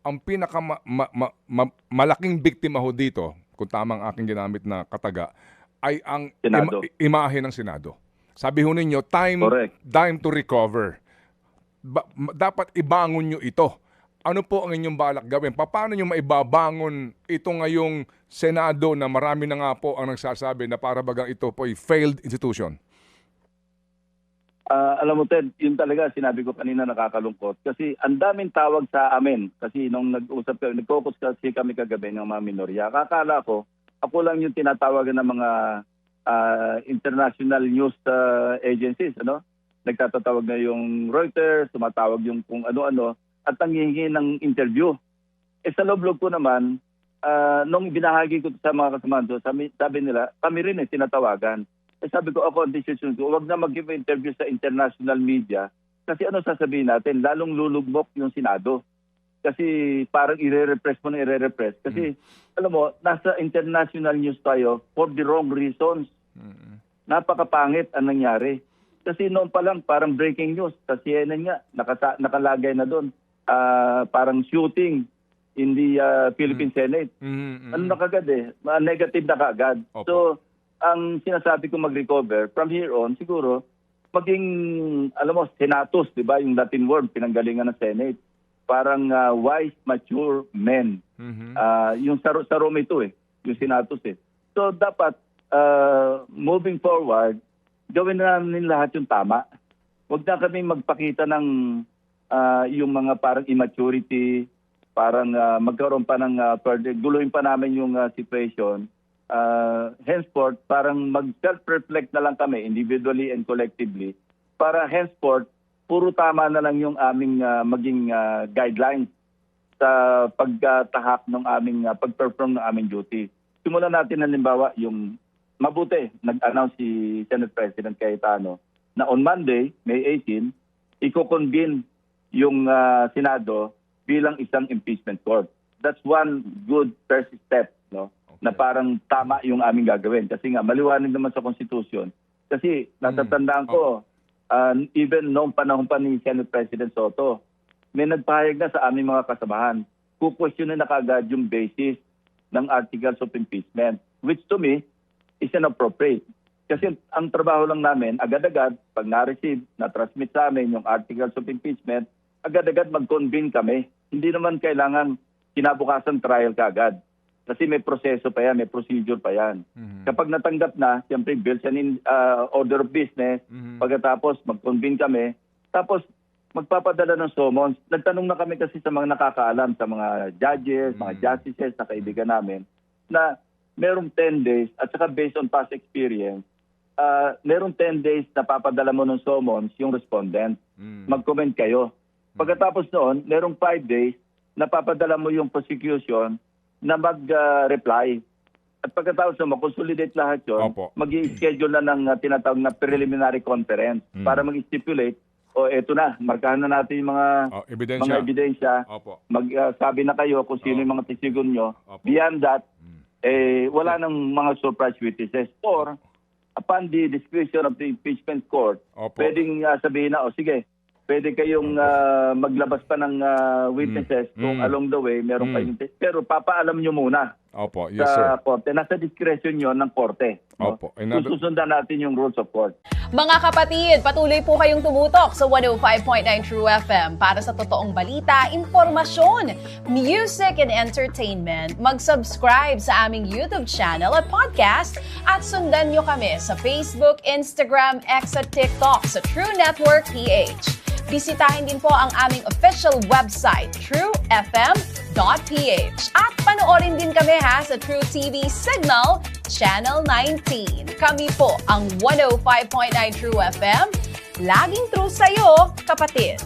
ang malaking biktima ho dito, kung tama ang aking ginamit na kataga, ay ang Senado. imahe ng Senado. Sabi ho ninyo, Correct. time to recover. Dapat ibangon nyo ito. Ano po ang inyong balak gawin? Paano nyo maibabangon ito ngayong Senado na marami na nga po ang nagsasabi na para bagang ito po ay failed institution? Alam mo, Ted, yun talaga sinabi ko kanina, nakakalungkot. Kasi ang daming tawag sa amin. Kasi nung nag-focus kasi kami kagabi ng mga minorya, akala ko, ako lang yung tinatawagan ng mga international news agencies. Nagtatatawag na yung Reuters, tumatawag yung kung ano-ano, at nanghihingi ng interview. Sa loob-loob ko naman, nung binahagi ko sa mga kasamahan doon, sabi nila, kami rin tinatawagan. Sabi ko, ako ang decision ko, huwag na mag-give interview sa international media kasi ano sasabihin natin, lalong lulugmok yung Senado. Kasi parang ire-repress mo na ire-repress. Kasi, alam mo, nasa international news tayo for the wrong reasons. Napakapangit ang nangyari. Kasi noon pa lang, parang breaking news. Sa CNN nga, nakalagay na doon. Parang shooting in the Philippine Senate. Ano na kagad negative na kagad. Opo. So, ang sinasabi ko mag-recover, from here on, siguro, maging, alam mo, senatus, di ba? Yung Latin word, pinanggalingan ng Senate. Parang wise, mature men. Yung sa Rome ito yung senatus So, dapat, moving forward, gawin na namin lahat yung tama. Huwag na kami magpakita ng yung mga parang immaturity, parang magkaroon pa ng guluhin pa namin yung situation. Henceforth, parang mag-self-reflect na lang kami individually and collectively para henceforth, puro tama na lang yung aming maging guidelines sa pagtahak ng aming pag-perform ng aming duty. Simulan natin halimbawa yung mabuti, nag-announce si Senate President Cayetano na on Monday, May 18, iko-convene yung Senado bilang isang impeachment court. That's one good first step, na parang tama yung aming gagawin. Kasi nga, maliwanag naman sa Constitution. Kasi natatandaan ko, even noong panahon pa ni Senate President Soto, may nagpahayag na sa aming mga kasamahan. Kukwestiyonin na kagad yung basis ng articles of impeachment, which to me is inappropriate. Kasi ang trabaho lang namin, agad-agad, pag na-receive, na-transmit sa amin yung articles of impeachment, agad-agad mag-convene kami. Hindi naman kailangan kinabukasan trial kagad. Kasi may proseso pa yan, may procedure pa yan. Kapag natanggap na, siyempre bills and order of business, pagkatapos mag-convene kami, tapos magpapadala ng summons. Nagtanong na kami kasi sa mga nakakaalam, sa mga judges, mga justices na kaibigan namin, na merong 10 days, at saka based on past experience, merong 10 days na papadala mo ng summons yung respondent. Mag-comment kayo. Pagkatapos noon, merong 5 days na papadala mo yung prosecution na mag-reply. At pagkatapos na makonsolidate lahat yun, mag-i-schedule na ng tinatawag na preliminary conference para mag-stipulate, eto na, markahan na natin yung mga ebidensya. Magsabi na kayo kung sino yung mga testigon nyo. Beyond that, wala nang mga surprise witnesses. Or, upon the discretion of the impeachment court, pwedeng sabihin na, sige, pwede kayong maglabas pa ng witnesses kung along the way meron kayong test. Pero papaalam nyo muna sa korte. Nasa discretion yun ng korte. Susundan natin yung rules of court. Mga kapatid, patuloy po kayong tumutok sa 105.9 True FM para sa totoong balita, impormasyon, music, and entertainment. Mag-subscribe sa aming YouTube channel at podcast at sundan nyo kami sa Facebook, Instagram, X at TikTok sa True Network PH. Bisitahin din po ang aming official website, truefm.ph. At panoorin din kami sa True TV Signal, Channel 19. Kami po ang 105.9 True FM. Laging true sa'yo, kapatid.